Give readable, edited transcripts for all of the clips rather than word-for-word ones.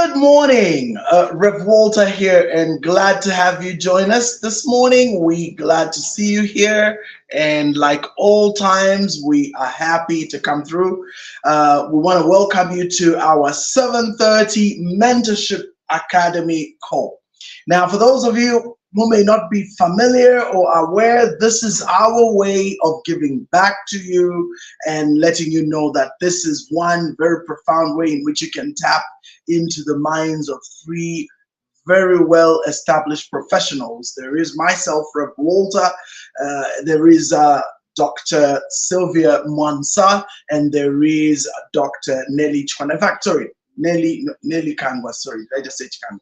Good morning, Rev Walter here, and glad to have you join us this morning. We glad to see you here, and like all times, we are happy to come through. We want to welcome you to our 7:30 Mentorship Academy call. Now, for those of you who may not be familiar or aware, this is our way of giving back to you and letting you know that this is one very profound way in which you can tap into the minds of three very well established professionals. There is myself, Rev Walter, there is Dr. Sylvia Mwansa, and there is Dr. Nelly Chwana. In fact, sorry, Nelly Kangwa, sorry, I just said Kangwa.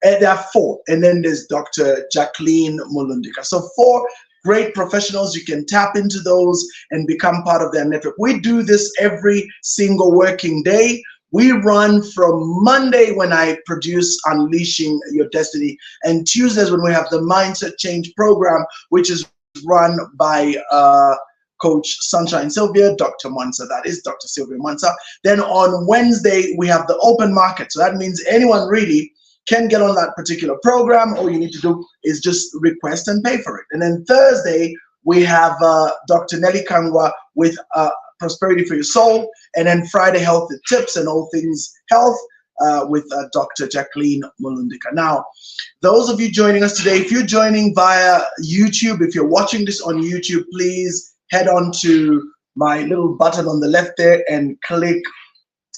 There are four, and then there's Dr. Jacqueline Mulundika. So four great professionals. You can tap into those and become part of their network. We do this every single working day. We run from Monday when I produce Unleashing Your Destiny, and Tuesdays when we have the Mindset Change program, which is run by Coach Sunshine Sylvia, Dr. Mansa, that is Dr. Sylvia Mansa. Then on Wednesday, we have the open market. So that means anyone really can get on that particular program. All you need to do is just request and pay for it. And then Thursday, we have Dr. Nelly Kangwa with Prosperity for Your Soul. And then Friday, Health Tips and All Things Health with Dr. Jacqueline Mulundika. Now, those of you joining us today, if you're joining via YouTube, if you're watching this on YouTube, please head on to my little button on the left there and click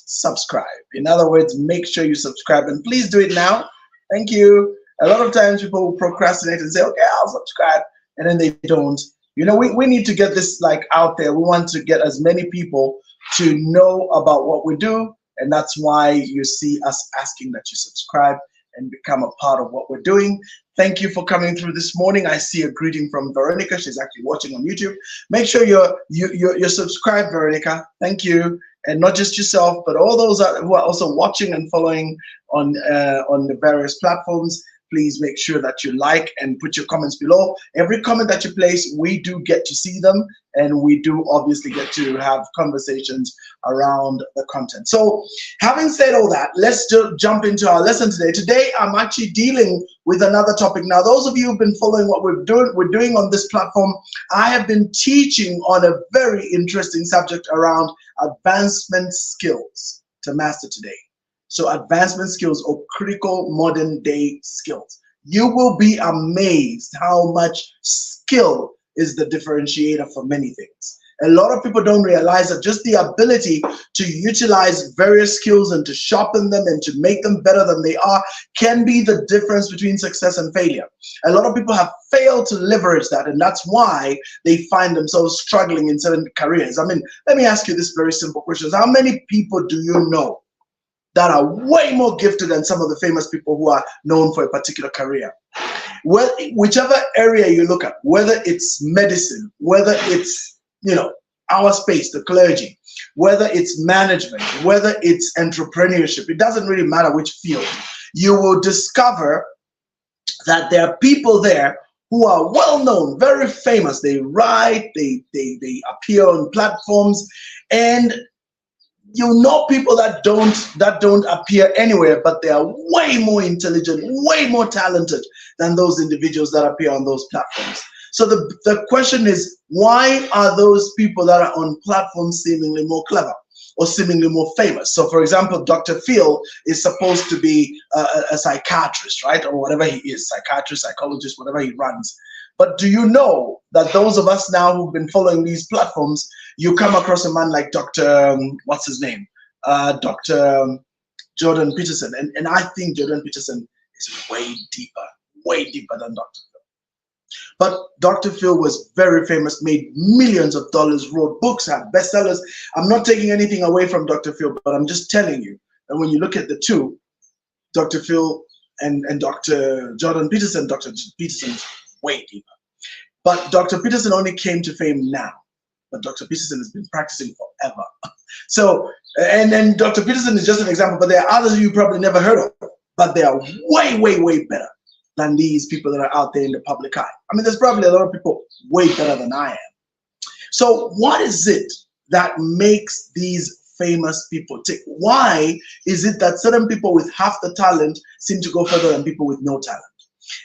subscribe. In other words, make sure you subscribe, and please do it now. Thank you. A lot of times people will procrastinate and say, okay, I'll subscribe, and then they don't. You know, we need to get this like out there. We want to get as many people to know about what we do, and that's why you see us asking that you subscribe and become a part of what we're doing. Thank you for coming through this morning. I see a greeting from Veronica. She's actually watching on YouTube. Make sure you're subscribed, Veronica. Thank you. And not just yourself, but all those who are also watching and following on the various platforms. Please make sure that you like and put your comments below. Every comment that you place, we do get to see them, and we do obviously get to have conversations around the content. So having said all that, let's jump into our lesson today. Today, I'm actually dealing with another topic. Now, those of you who've been following what we're doing on this platform, I have been teaching on a very interesting subject around advancement skills to master today. So advancement skills, or critical modern day skills. You will be amazed how much skill is the differentiator for many things. A lot of people don't realize that just the ability to utilize various skills and to sharpen them and to make them better than they are can be the difference between success and failure. A lot of people have failed to leverage that, and that's why they find themselves struggling in certain careers. I mean, let me ask you this very simple question. How many people do you know that are way more gifted than some of the famous people who are known for a particular career? Well, whichever area you look at, whether it's medicine, whether it's, our space, the clergy, whether it's management, whether it's entrepreneurship, it doesn't really matter which field, you will discover that there are people there who are well known, very famous. They write, they appear on platforms, and you know people that don't appear anywhere, but they are way more intelligent, way more talented than those individuals that appear on those platforms. So the question is, why are those people that are on platforms seemingly more clever or seemingly more famous? So for example, Dr. Phil is supposed to be a psychiatrist, right? Or whatever he is, psychiatrist, psychologist, whatever he runs. But do you know that those of us now who've been following these platforms, you come across a man like Dr. What's his name? Dr. Jordan Peterson. And I think Jordan Peterson is way deeper than Dr. Phil. But Dr. Phil was very famous, made millions of dollars, wrote books, had bestsellers. I'm not taking anything away from Dr. Phil, but I'm just telling you that when you look at the two, Dr. Phil and Dr. Jordan Peterson, Dr. Peterson's way deeper. But Dr. Peterson only came to fame now. But Dr. Peterson has been practicing forever. So, and then Dr. Peterson is just an example, but there are others you probably never heard of, but they are way better than these people that are out there in the public eye. I mean, there's probably a lot of people way better than I am. So what is it that makes these famous people take? Why is it that certain people with half the talent seem to go further than people with no talent?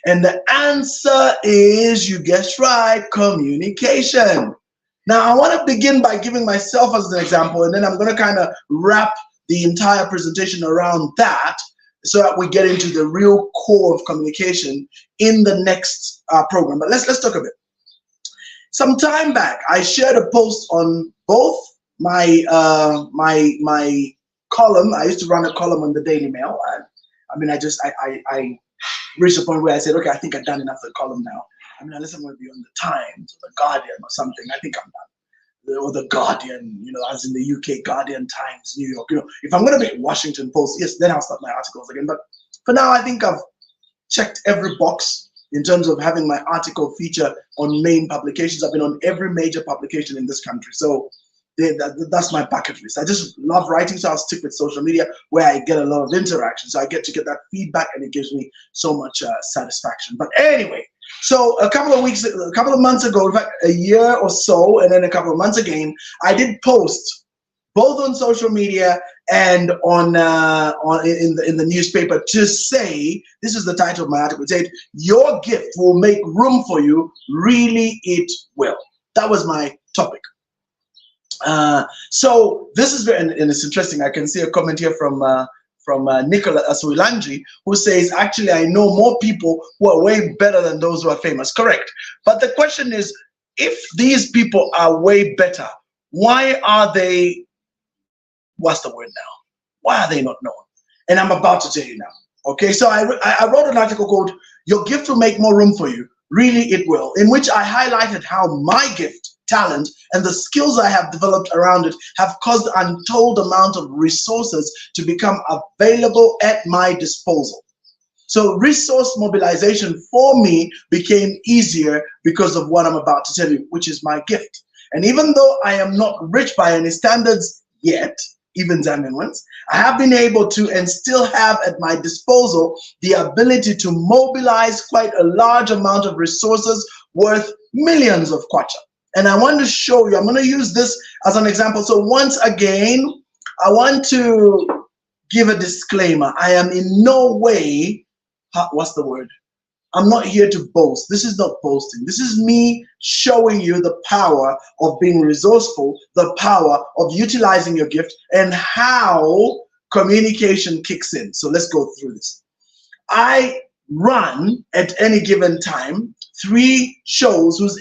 And the answer is, you guessed right, communication. Now, I want to begin by giving myself as an example, and then I'm going to kind of wrap the entire presentation around that so that we get into the real core of communication in the next program. But let's talk a bit. Some time back, I shared a post on both my my column. I used to run a column on the Daily Mail. I reached a point where I said, okay, I think I've done enough of the column now. Unless I'm going to be on the Times or the Guardian or something, I think I'm done. Or the Guardian, as in the UK, Guardian, Times, New York. If I'm going to be Washington Post, yes, then I'll start my articles again. But for now, I think I've checked every box in terms of having my article feature on main publications. I've been on every major publication in this country. So that's my bucket list. I just love writing, so I'll stick with social media where I get a lot of interaction. So I get to get that feedback, and it gives me so much satisfaction. But anyway, so a couple of months ago, in fact, a year or so, and then a couple of months again, I did post both on social media and on in the newspaper to say, this is the title of my article. It said, "Your gift will make room for you. Really, it will." That was my topic. So this is very, and it's interesting. I can see a comment here from Nicola Asuilanji, who says, actually, I know more people who are way better than those who are famous. Correct. But the question is, if these people are way better, why are they, what's the word now? Why are they not known? And I'm about to tell you now. Okay, so I wrote an article called "Your Gift Will Make More Room for You. Really, it will," in which I highlighted how my gift, talent, and the skills I have developed around it have caused untold amount of resources to become available at my disposal. So resource mobilization for me became easier because of what I'm about to tell you, which is my gift. And even though I am not rich by any standards yet, even Zambian ones, I have been able to and still have at my disposal the ability to mobilize quite a large amount of resources worth millions of kwacha. And I want to show you, I'm going to use this as an example. So once again, I want to give a disclaimer. I am in no way, what's the word? I'm not here to boast. This is not boasting. This is me showing you the power of being resourceful, the power of utilizing your gift, and how communication kicks in. So let's go through this. I run at any given time 3 shows whose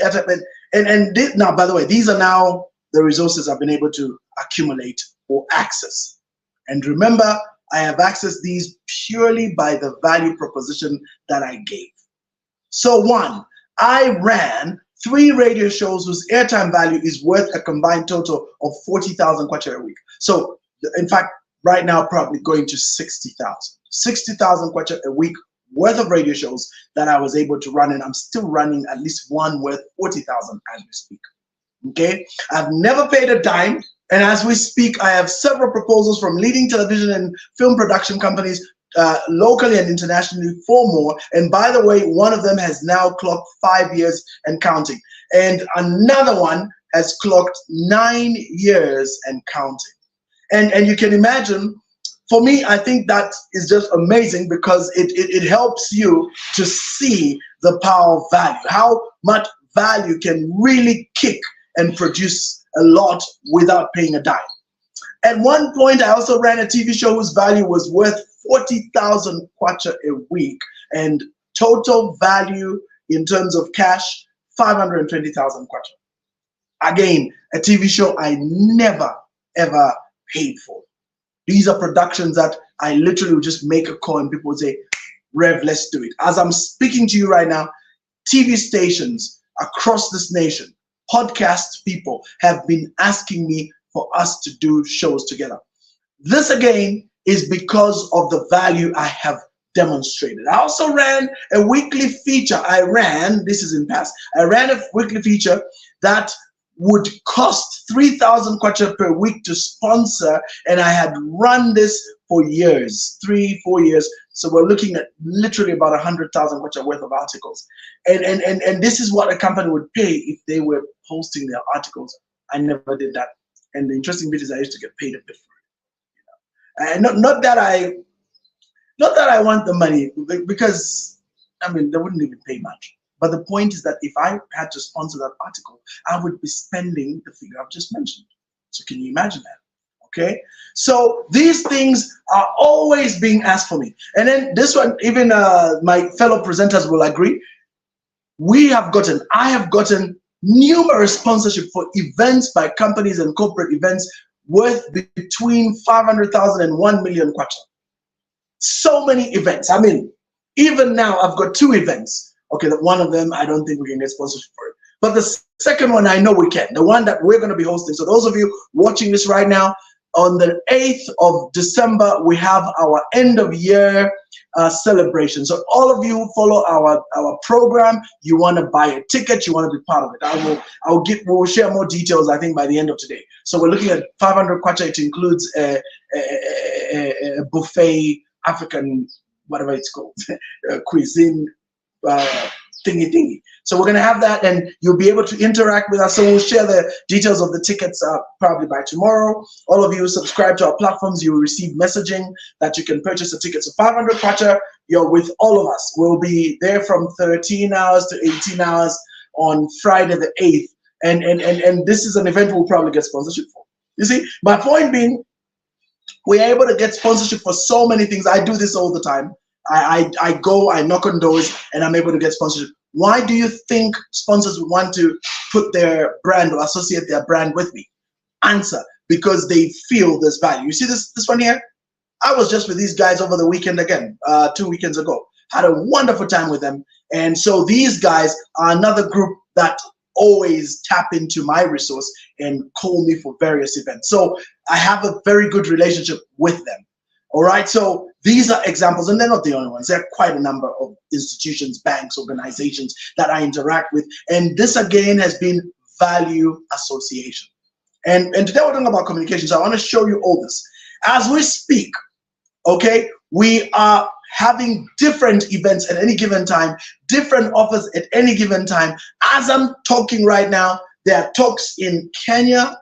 now, by the way, these are now the resources I've been able to accumulate or access. And remember, I have accessed these purely by the value proposition that I gave. So 1, I ran 3 radio shows whose airtime value is worth a combined total of 40,000 kwacha a week. So in fact, right now, probably going to 60,000. 60,000 kwacha a week worth of radio shows that I was able to run, and I'm still running at least one worth 40,000 as we speak. Okay, I've never paid a dime, and as we speak, I have several proposals from leading television and film production companies, locally and internationally, for more. And by the way, one of them has now clocked 5 years and counting, and another one has clocked 9 years and counting. And you can imagine, for me, I think that is just amazing, because it helps you to see the power of value, how much value can really kick and produce a lot without paying a dime. At one point, I also ran a TV show whose value was worth 40,000 kwacha a week, and total value in terms of cash, 520,000 kwacha. Again, a TV show I never, ever paid for. These are productions that I literally would just make a call and people would say, "Rev, let's do it." As I'm speaking to you right now, TV stations across this nation, podcast people have been asking me for us to do shows together. This again is because of the value I have demonstrated. I also ran a weekly feature. This is in past, I ran a weekly feature that would cost 3,000 kwacha per week to sponsor, and I had run this for years, 3-4 years. So we're looking at literally about 100,000 kwacha worth of articles, and this is what a company would pay if they were posting their articles. I never did that. And the interesting bit is I used to get paid a bit for it. And not that I want the money, because I mean they wouldn't even pay much. But the point is that if I had to sponsor that article, I would be spending the figure I've just mentioned. So can you imagine that? Okay, so these things are always being asked for me. And then this one, even my fellow presenters will agree. I have gotten numerous sponsorship for events by companies and corporate events worth between 500,000 and 1 million kwacha. So many events. I mean, even now I've got 2 events. Okay, one of them I don't think we can get sponsorship for it. But the second one I know we can. The one that we're going to be hosting. So those of you watching this right now, on the 8th of December, we have our end of year celebration. So all of you who follow our program, you want to buy a ticket, you want to be part of it. We'll share more details, I think, by the end of today. So we're looking at 500 kwacha. It includes a buffet, African, whatever it's called, cuisine, thingy. So we're going to have that, and you'll be able to interact with us. So we'll share the details of the tickets probably by tomorrow. All of you who subscribe to our platforms, you will receive messaging that you can purchase a ticket. So 500 kwacha, you're with all of us. We'll be there from 13 hours to 18 hours on Friday the 8th. And this is an event we'll probably get sponsorship for. You see, my point being, we're able to get sponsorship for so many things. I do this all the time. I go, I knock on doors, and I'm able to get sponsorship. Why do you think sponsors would want to put their brand or associate their brand with me? Answer: because they feel there's value. You see this one here? I was just with these guys over the weekend again, 2 weekends ago. Had a wonderful time with them. And so these guys are another group that always tap into my resource and call me for various events. So I have a very good relationship with them. All right, so these are examples, and they're not the only ones. There are quite a number of institutions, banks, organizations that I interact with. And this again has been value association. And today we're talking about communication. So I want to show you all this. As we speak, okay, we are having different events at any given time, different offers at any given time. As I'm talking right now, there are talks in Kenya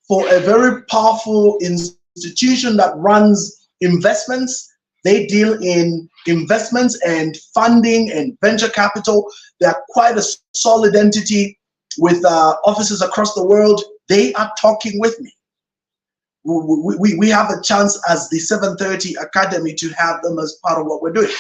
for a very powerful institution that runs investments. They deal in investments and funding and venture capital. They are quite a solid entity with offices across the world. They are talking with me. We have a chance as the 730 Academy to have them as part of what we're doing.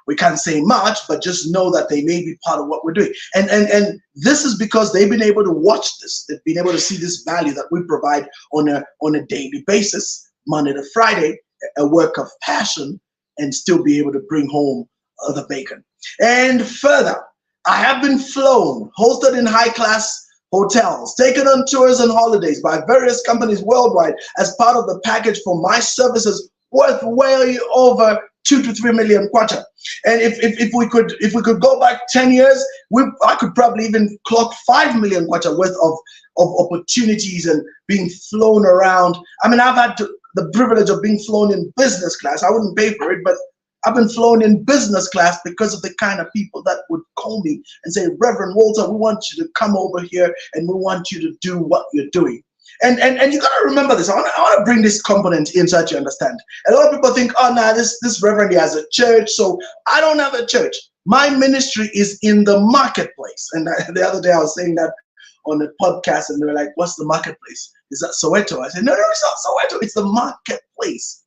We can't say much, but just know that they may be part of what we're doing. And this is because they've been able to watch this. They've been able to see this value that we provide on a daily basis, Monday to Friday, a work of passion, and still be able to bring home the bacon. And further, I have been flown, hosted in high-class hotels, taken on tours and holidays by various companies worldwide as part of the package for my services worth way over 2 to 3 million kwacha. And if we could go back 10 years, I could probably even clock 5 million kwacha worth of opportunities and being flown around. I mean, I've had the privilege of being flown in business class. I wouldn't pay for it, but I've been flown in business class because of the kind of people that would call me and say, Reverend Walter, we want you to come over here and we want you to do what you're doing. And you got to remember this. I want to bring this component in so that you understand. A lot of people think, oh, nah, this Reverend has a church, so I don't have a church. My ministry is in the marketplace. And the other day I was saying that on the podcast, and they were like, what's the marketplace? Is that Soweto? I said, no, it's not Soweto. It's the marketplace.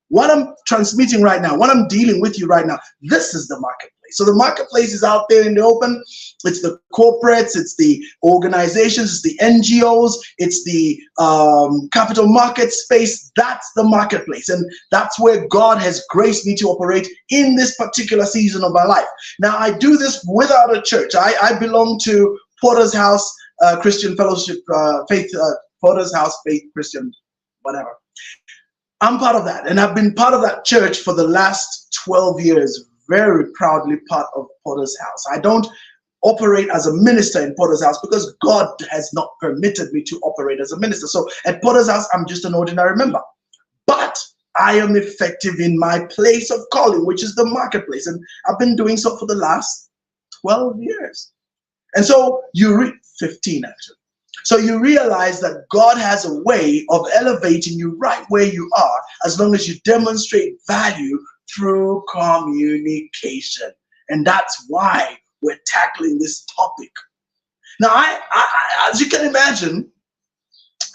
What I'm transmitting right now, what I'm dealing with you right now, this is the marketplace. So the marketplace is out there in the open. It's the corporates, it's the organizations, it's the NGOs, it's the capital market space. That's the marketplace. And that's where God has graced me to operate in this particular season of my life. Now, I do this without a church. I belong to Porter's House Christian Fellowship, Porter's House Faith Christian, whatever. I'm part of that, and I've been part of that church for the last 12 years, very proudly part of Potter's House. I don't operate as a minister in Potter's House because God has not permitted me to operate as a minister. So at Potter's House, I'm just an ordinary member. But I am effective in my place of calling, which is the marketplace, and I've been doing so for the last 12 years. And so you read 15 actually. So you realize that God has a way of elevating you right where you are, as long as you demonstrate value through communication. And that's why we're tackling this topic. Now, as you can imagine,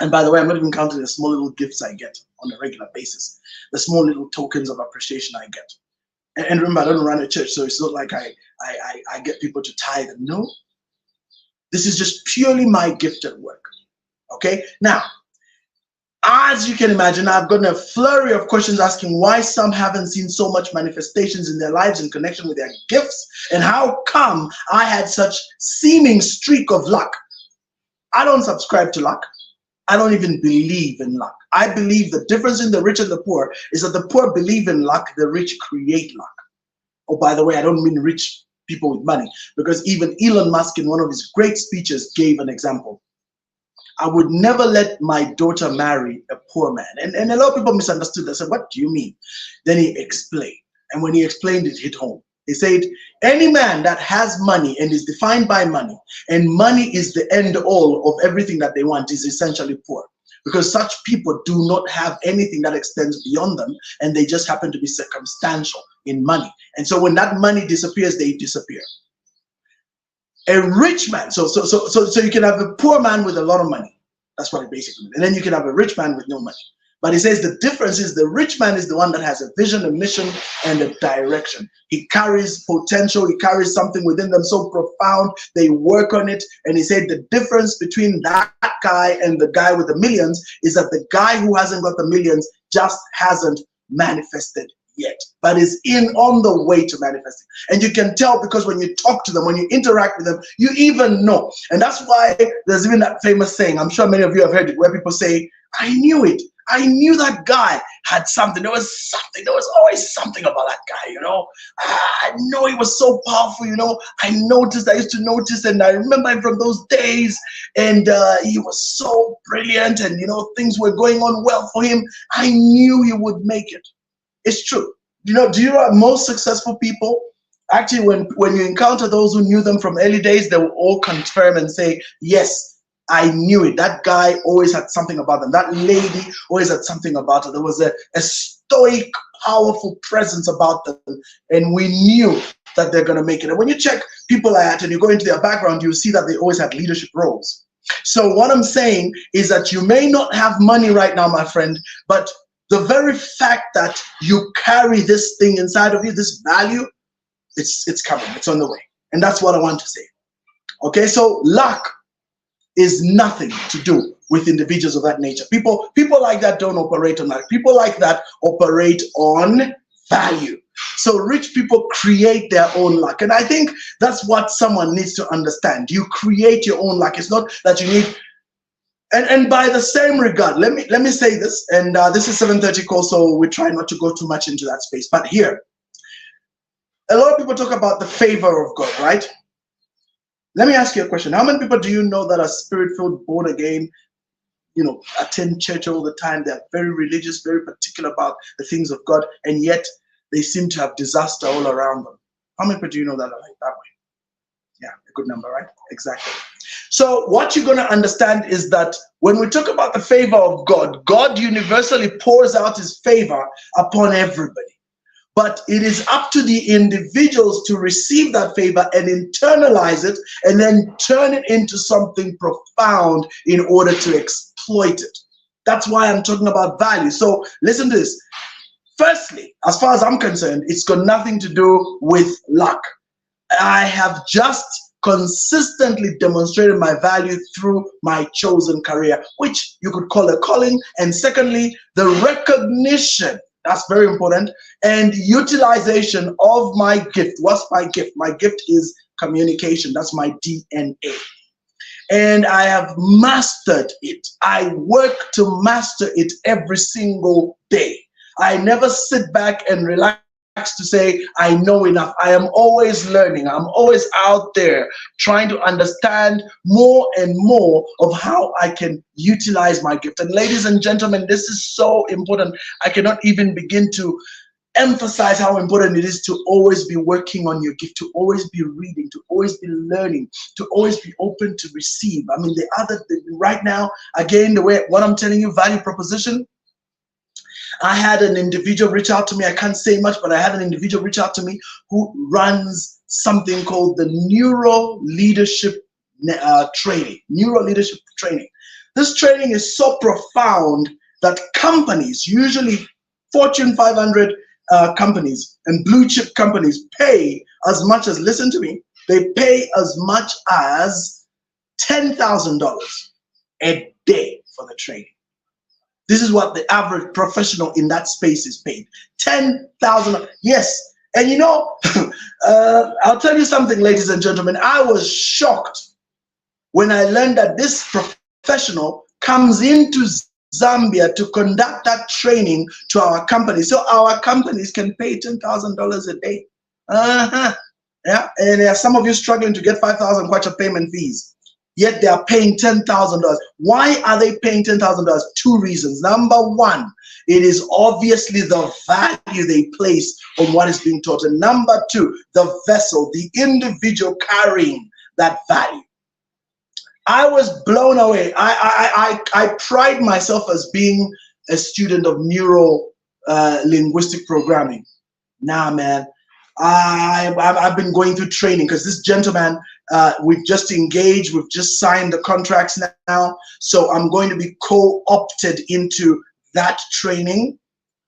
and by the way, I'm not even counting the small little gifts I get on a regular basis, the small little tokens of appreciation I get. And remember, I don't run a church, so it's not like I get people to tithe. No, this is just purely my gift at work. Okay, now, as you can imagine, I've gotten a flurry of questions asking why some haven't seen so much manifestations in their lives in connection with their gifts, and how come I had such seeming streak of luck. I don't subscribe to luck. I don't even believe in luck. I believe the difference in the rich and the poor is that the poor believe in luck, the rich create luck. Oh, by the way, I don't mean rich people with money, because even Elon Musk in one of his great speeches gave an example. I would never let my daughter marry a poor man. And a lot of people misunderstood. They said, what do you mean? Then he explained. And when he explained, it hit home. He said, any man that has money and is defined by money, and money is the end all of everything that they want, is essentially poor. Because such people do not have anything that extends beyond them, and they just happen to be circumstantial in money. And so when that money disappears, they disappear. A rich man, so you can have a poor man with a lot of money. That's what it basically means. And then you can have a rich man with no money. But he says the difference is the rich man is the one that has a vision, a mission, and a direction. He carries potential. He carries something within them so profound. They work on it. And he said the difference between that guy and the guy with the millions is that the guy who hasn't got the millions just hasn't manifested yet, but is on the way to manifesting. And you can tell because when you talk to them, when you interact with them, you even know. And that's why there's even that famous saying, I'm sure many of you have heard it, where people say, I knew it. I knew that guy had something. There was something. There was always something about that guy, you know. I know he was so powerful, you know. I used to notice, and I remember him from those days. And he was so brilliant, and, you know, things were going on well for him. I knew he would make it. It's true. You know, do you know most successful people, actually, when you encounter those who knew them from early days, they will all confirm and say, yes, I knew it. That guy always had something about them. That lady always had something about her. There was a stoic, powerful presence about them. And we knew that they're going to make it. And when you check people like that and you go into their background, you'll see that they always had leadership roles. So what I'm saying is that you may not have money right now, my friend, but the very fact that you carry this thing inside of you, this value, it's coming. It's on the way. And that's what I want to say. Okay, so luck is nothing to do with individuals of that nature. People like that don't operate on luck. People like that operate on value. So rich people create their own luck. And I think that's what someone needs to understand. You create your own luck. It's not that you need. And by the same regard, let me say this, and this is 7:30 call, so we try not to go too much into that space. But here, a lot of people talk about the favor of God, right? Let me ask you a question. How many people do you know that are spirit-filled, born again, you know, attend church all the time? They're very religious, very particular about the things of God, and yet they seem to have disaster all around them. How many people do you know that are like that way? Yeah, a good number, right? Exactly. So what you're going to understand is that when we talk about the favor of God, God universally pours out his favor upon everybody. But it is up to the individuals to receive that favor and internalize it and then turn it into something profound in order to exploit it. That's why I'm talking about value. So listen to this. Firstly, as far as I'm concerned, it's got nothing to do with luck. I have just consistently demonstrated my value through my chosen career, which you could call a calling. And secondly, the recognition, that's very important, and utilization of my gift. What's my gift? My gift is communication. That's my DNA. And I have mastered it. I work to master it every single day. I never sit back and relax to say, I know enough. I am always learning. I'm always out there trying to understand more and more of how I can utilize my gift. And ladies and gentlemen, this is so important. I cannot even begin to emphasize how important it is to always be working on your gift, to always be reading, to always be learning, to always be open to receive. I mean, right now, again, what I'm telling you, value proposition. I had an individual reach out to me. I can't say much, but I had an individual reach out to me who runs something called the Neuro Leadership Training. Neuro Leadership Training. This training is so profound that companies, usually Fortune 500 companies and blue chip companies, pay as much as, listen to me, they pay as much as $10,000 a day for the training. This is what the average professional in that space is paid. $10,000. Yes. And you know, I'll tell you something, ladies and gentlemen. I was shocked when I learned that this professional comes into Zambia to conduct that training to our company. So our companies can pay $10,000 a day. Yeah. And some of you struggling to get 5,000 kwacha payment fees. Yet they are paying $10,000. Why are they paying $10,000? Two reasons. Number one, it is obviously the value they place on what is being taught. And number two, the vessel, the individual carrying that value. I was blown away. I pride myself as being a student of neuro linguistic programming. Nah, man. I've been going through training because this gentleman, we've just engaged, we've just signed the contracts now. So I'm going to be co-opted into that training.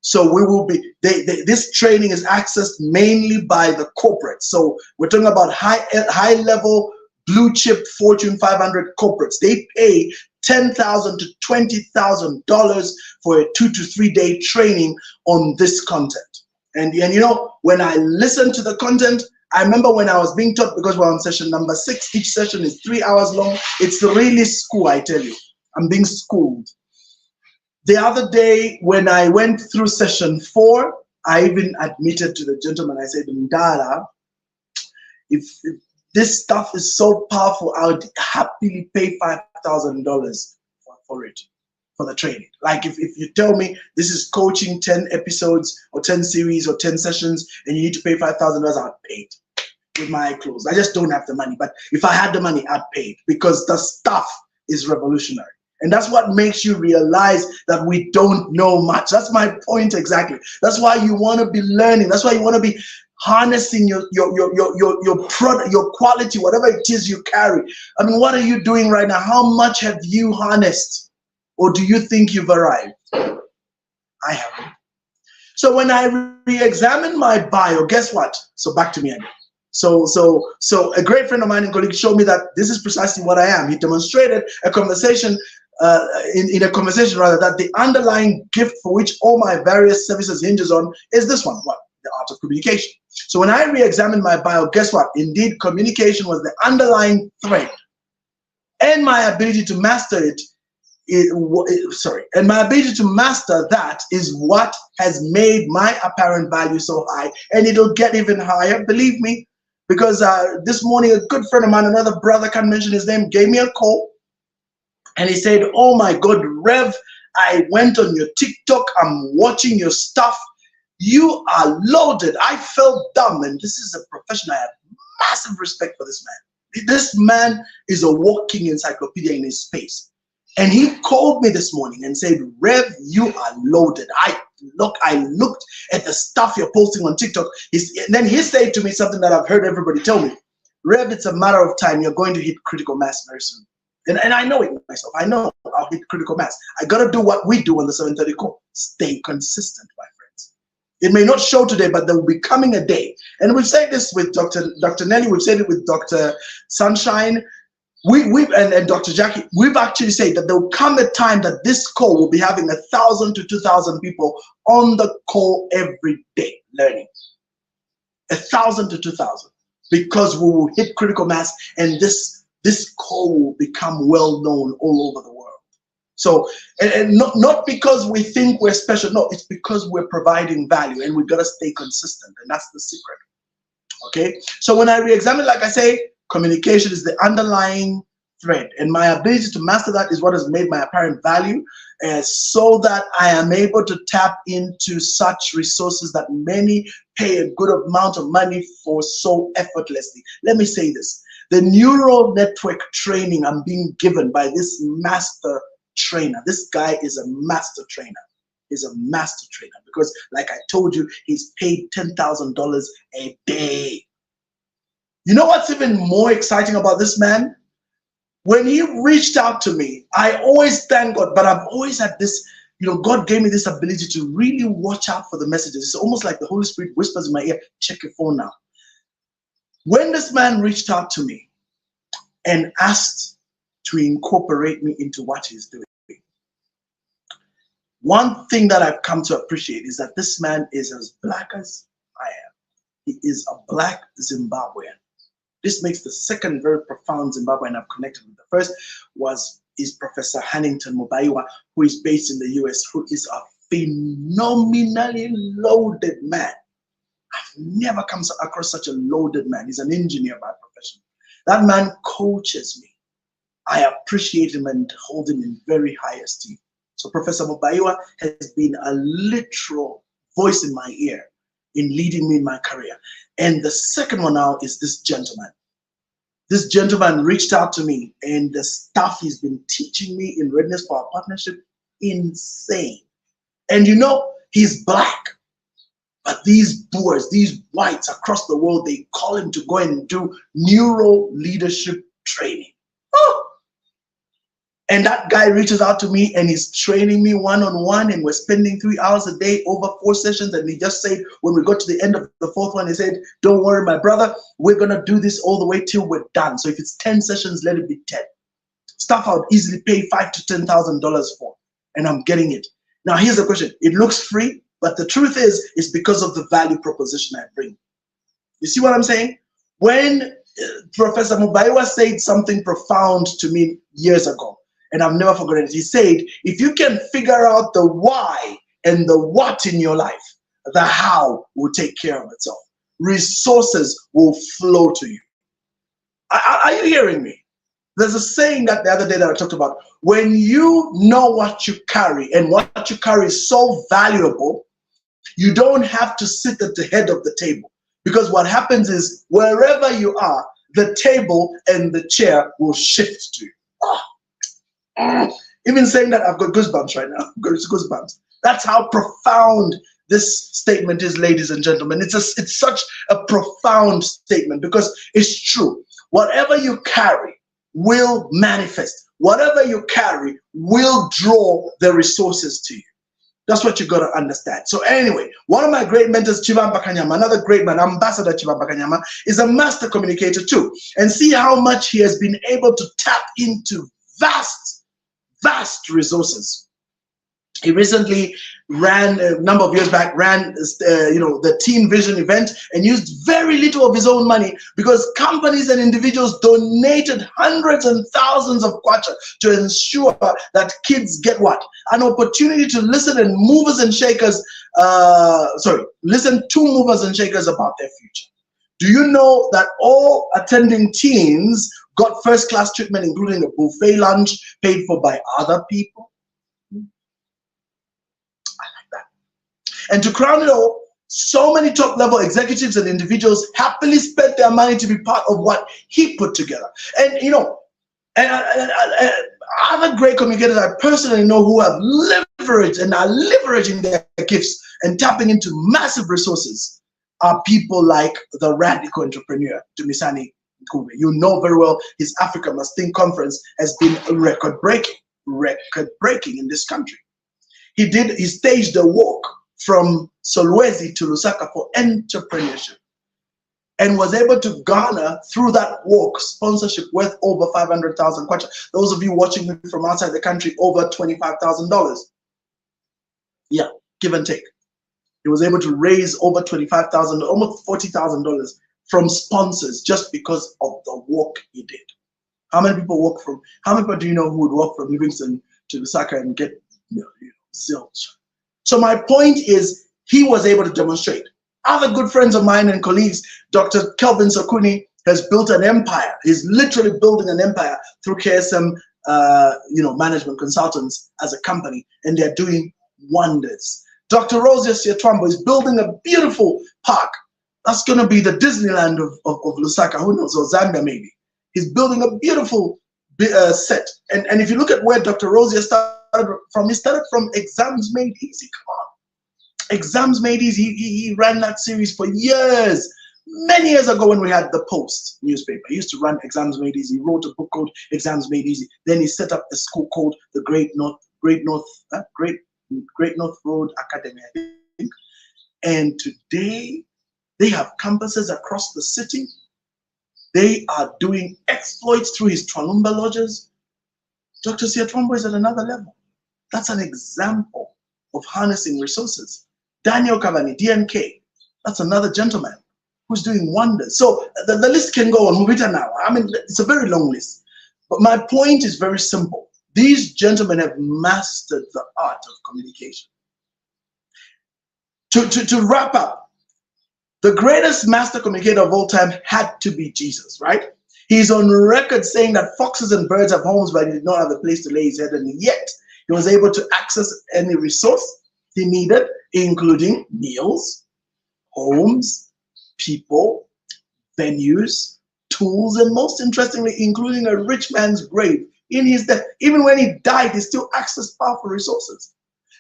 So we will be, this training is accessed mainly by the corporates. So we're talking about high level blue chip Fortune 500 corporates. They pay $10,000 to $20,000 for a 2 to 3 day training on this content. And you know, when I listen to the content, I remember when I was being taught, because we're on session number 6, each session is 3 hours long. It's really school, I tell you. I'm being schooled. The other day, when I went through session 4, I even admitted to the gentleman, I said, Mdala, if this stuff is so powerful, I would happily pay $5,000 for it. For the training. Like if you tell me this is coaching 10 episodes or 10 series or 10 sessions and you need to pay $5,000, I'd pay it with my eyes closed. I just don't have the money. But if I had the money, I'd pay it because the stuff is revolutionary. And that's what makes you realize that we don't know much. That's my point exactly. That's why you want to be learning. That's why you want to be harnessing your product, your quality, whatever it is you carry. I mean, what are you doing right now? How much have you harnessed? Or do you think you've arrived? I haven't. So when I re-examined my bio, guess what? So back to me again. So a great friend of mine and colleague showed me that this is precisely what I am. He demonstrated a conversation, in a conversation rather, that the underlying gift for which all my various services hinges on is this one, what? The art of communication. So when I re-examined my bio, guess what? Indeed, communication was the underlying thread. And my ability to master it, and my ability to master that is what has made my apparent value so high, and it'll get even higher, believe me, because this morning a good friend of mine, another brother, can't mention his name, gave me a call and he said, oh my God, Rev, I went on your TikTok, I'm watching your stuff, you are loaded. I felt dumb, and this is a professional. I have massive respect for this man. This man is a walking encyclopedia in his space. And he called me this morning and said, Rev, you are loaded. I looked at the stuff you're posting on TikTok. And then he said to me something that I've heard everybody tell me. Rev, it's a matter of time. You're going to hit critical mass very soon. And I know it myself. I know I'll hit critical mass. I got to do what we do on the 730 call. Stay consistent, my friends. It may not show today, but there will be coming a day. And we've said this with Dr. Nelly. We've said it with Dr. Sunshine. And Dr. Jackie, we've actually said that there will come a time that this call will be having 1,000 to 2,000 people on the call every day learning. 1,000 to 2,000, because we will hit critical mass, and this call will become well known all over the world. So, and not because we think we're special. No, it's because we're providing value, and we've got to stay consistent, and that's the secret. Okay. So when I re-examine, like I say, communication is the underlying thread, and my ability to master that is what has made my apparent value. so that I am able to tap into such resources that many pay a good amount of money for so effortlessly. Let me say this. The neural network training I'm being given by this master trainer. This guy is a master trainer. He's a master trainer because, like I told you, he's paid $10,000 a day. You know what's even more exciting about this man? When he reached out to me, I always thank God, but I've always had this, God gave me this ability to really watch out for the messages. It's almost like the Holy Spirit whispers in my ear, check your phone now. When this man reached out to me and asked to incorporate me into what he's doing, one thing that I've come to appreciate is that this man is as black as I am. He is a black Zimbabwean. This makes the second very profound Zimbabwean I've connected with. The first is Professor Hannington Mubaiwa, who is based in the US, who is a phenomenally loaded man. I've never come across such a loaded man. He's an engineer by profession. That man coaches me. I appreciate him and hold him in very high esteem. So Professor Mubaiwa has been a literal voice in my ear in leading me in my career. And the second one now is this gentleman. This gentleman reached out to me, and the stuff he's been teaching me in readiness for our partnership, insane. And he's black. But these boers, these whites across the world, they call him to go and do neuro leadership training. Oh! And that guy reaches out to me and he's training me one-on-one, and we're spending 3 hours a day over 4 sessions. And he just said, when we got to the end of the 4th one, he said, don't worry, my brother, we're going to do this all the way till we're done. So if it's 10 sessions, let it be 10. Stuff I would easily pay $5,000 to $10,000 for. And I'm getting it. Now, here's the question. It looks free, but the truth is, it's because of the value proposition I bring. You see what I'm saying? When Professor Mubaiwa said something profound to me years ago, and I've never forgotten it. He said, if you can figure out the why and the what in your life, the how will take care of itself. Resources will flow to you. Are you hearing me? There's a saying that the other day that I talked about. When you know what you carry, and what you carry is so valuable, you don't have to sit at the head of the table. Because what happens is, wherever you are, the table and the chair will shift to you. Oh. Even saying that, I've got goosebumps right now. I've got goosebumps. That's how profound this statement is, ladies and gentlemen. It's such a profound statement because it's true. Whatever you carry will manifest. Whatever you carry will draw the resources to you. That's what you got to understand. So anyway, one of my great mentors, Chivamba Kanyama, another great man, Ambassador Chivamba Kanyama, is a master communicator too. And see how much he has been able to tap into vast resources. He recently ran, a number of years back, the Teen Vision event and used very little of his own money because companies and individuals donated hundreds and thousands of kwacha to ensure that kids get what? An opportunity to listen and movers and shakers, listen to movers and shakers about their future. Do you know that all attending teens got first-class treatment, including a buffet lunch paid for by other people? I like that. And to crown it all, so many top-level executives and individuals happily spent their money to be part of what he put together. And other great communicators I personally know who have leveraged and are leveraging their gifts and tapping into massive resources are people like the radical entrepreneur, Dumisani. You know very well his Africa Must Think conference has been record-breaking in this country. He staged a walk from Solwezi to Lusaka for entrepreneurship and was able to garner through that walk sponsorship worth over 500,000 kwacha. Those of you watching me from outside the country, over $25,000. Yeah, give and take. He was able to raise over $25,000, almost $40,000 from sponsors just because of the work he did. How many people do you know who would walk from Livingston to Lusaka and get zilch? So my point is, he was able to demonstrate. Other good friends of mine and colleagues, Dr. Kelvin Sokuni has built an empire. He's literally building an empire through KSM management consultants as a company, and they're doing wonders. Dr. Rosia Siatwambo is building a beautiful park. That's going to be the Disneyland of Lusaka, who knows, or Zambia maybe. He's building a beautiful set. And if you look at where Dr. Rosia started from, he started from Exams Made Easy. Come on. Exams Made Easy. He ran that series for years. Many years ago when we had the Post newspaper, he used to run Exams Made Easy. He wrote a book called Exams Made Easy. Then he set up a school called the Great North Road Academy, I think. And today, they have campuses across the city. They are doing exploits through his Twalumba lodges. Dr. Siatwambo is at another level. That's an example of harnessing resources. Daniel Cavani, DNK, that's another gentleman who's doing wonders. So the list can go on. Mubita now. I mean, it's a very long list. But my point is very simple. These gentlemen have mastered the art of communication. To wrap up, the greatest master communicator of all time had to be Jesus, right? He's on record saying that foxes and birds have homes, but he did not have a place to lay his head, and yet he was able to access any resource he needed, including meals, homes, people, venues, tools, and most interestingly, including a rich man's grave in his death. Even when he died, he still accessed powerful resources.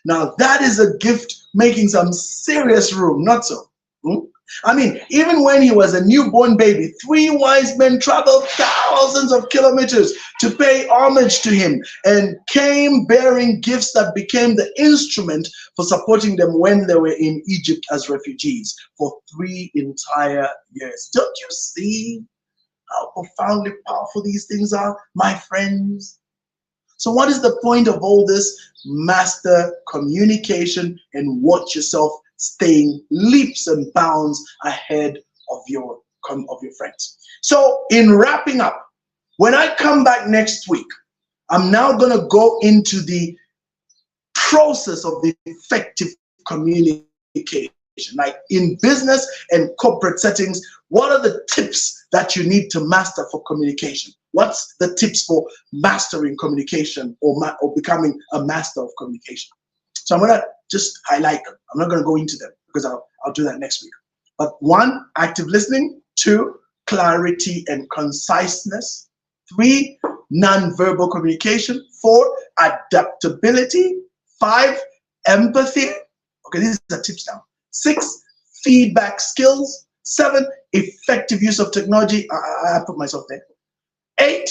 Now, that is a gift making some serious room, not so? I mean, even when he was a newborn baby, 3 wise men traveled thousands of kilometers to pay homage to him and came bearing gifts that became the instrument for supporting them when they were in Egypt as refugees for 3 entire years. Don't you see how profoundly powerful these things are, my friends? So what is the point of all this? Master communication and watch yourself staying leaps and bounds ahead of your friends. So in wrapping up, when I come back next week, I'm now going to go into the process of the effective communication. Like in business and corporate settings, what are the tips that you need to master for communication? What's the tips for mastering communication or becoming a master of communication? So I'm going to just highlight them. I'm not going to go into them because I'll do that next week. But 1, active listening. 2, clarity and conciseness. 3, non-verbal communication. 4, adaptability. 5, empathy. Okay, these are tips now. 6, feedback skills. 7, effective use of technology. I put myself there. 8,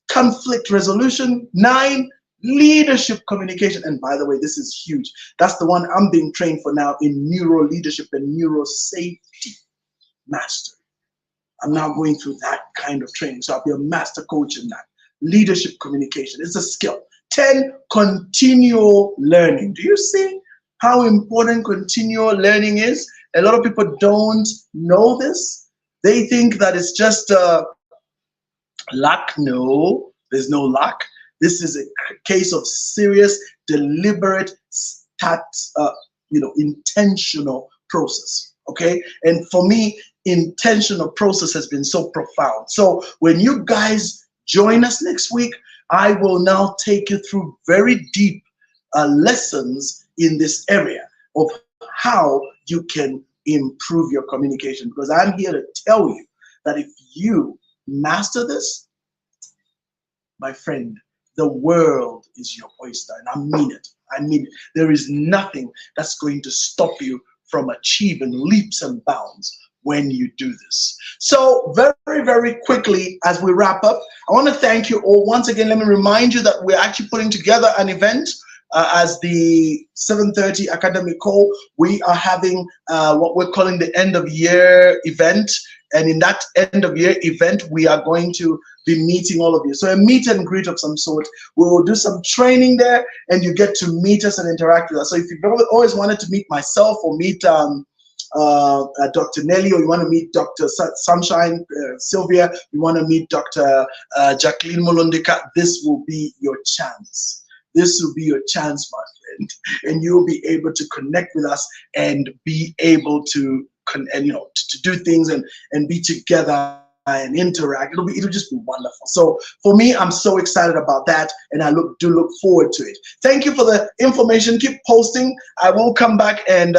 conflict resolution. 9, leadership communication. And by the way, this is huge. That's the one I'm being trained for now in neuro leadership and neuro safety mastery. I'm now going through that kind of training. So I'll be a master coach in that. Leadership communication. It's a skill. 10, continual learning. Do you see how important continual learning is? A lot of people don't know this. They think that it's just luck. No, there's no luck. This is a case of serious, deliberate, intentional process. Okay, and for me, intentional process has been so profound. So when you guys join us next week, I will now take you through very deep lessons in this area of how you can improve your communication. Because I'm here to tell you that if you master this, my friend, the world is your oyster. And I mean it. I mean it. There is nothing that's going to stop you from achieving leaps and bounds when you do this. So very, very quickly, as we wrap up, I want to thank you all. Once again, let me remind you that we're actually putting together an event as the 7:30 academic call. We are having what we're calling the end of year event. And in that end of year event, we are going to be meeting all of you. So a meet and greet of some sort. We will do some training there and you get to meet us and interact with us. So if you've always wanted to meet myself or meet Dr. Nelly, or you want to meet Dr. Sunshine, Sylvia, you want to meet Dr. Jacqueline Molondeka, this will be your chance. This will be your chance, my friend. And you'll be able to connect with us and be able to to do things and be together and interact. It'll just be wonderful. So for me, I'm so excited about that, and I do look forward to it. Thank you for the information. Keep posting. I will come back and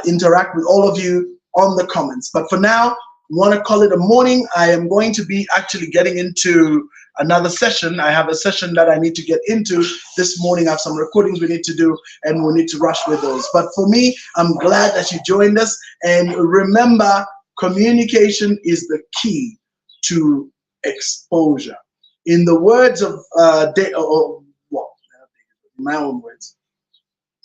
interact with all of you on the comments. But for now, want to call it a morning. I am going to be actually getting into another session. I have a session that I need to get into this morning. I have some recordings we need to do, and we need to rush with those. But for me, I'm glad that you joined us. And remember, communication is the key to exposure. In the words of in my own words,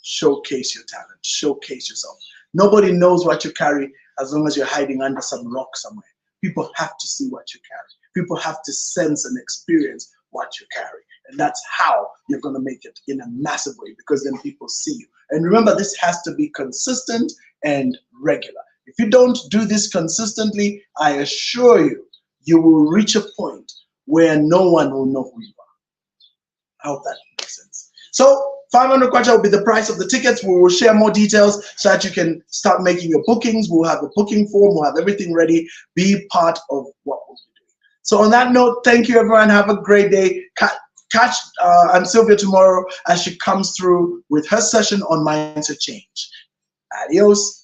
showcase your talent, showcase yourself. Nobody knows what you carry as long as you're hiding under some rock somewhere. People have to see what you carry. People have to sense and experience what you carry. And that's how you're going to make it in a massive way, because then people see you. And remember, this has to be consistent and regular. If you don't do this consistently, I assure you, you will reach a point where no one will know who you are. I hope that makes sense. So 500 kwacha will be the price of the tickets. We will share more details so that you can start making your bookings. We'll have a booking form. We'll have everything ready. Be part of what we'll be doing. So on that note, thank you, everyone. Have a great day. Catch Aunt Sylvia tomorrow as she comes through with her session on mindset change. Adios.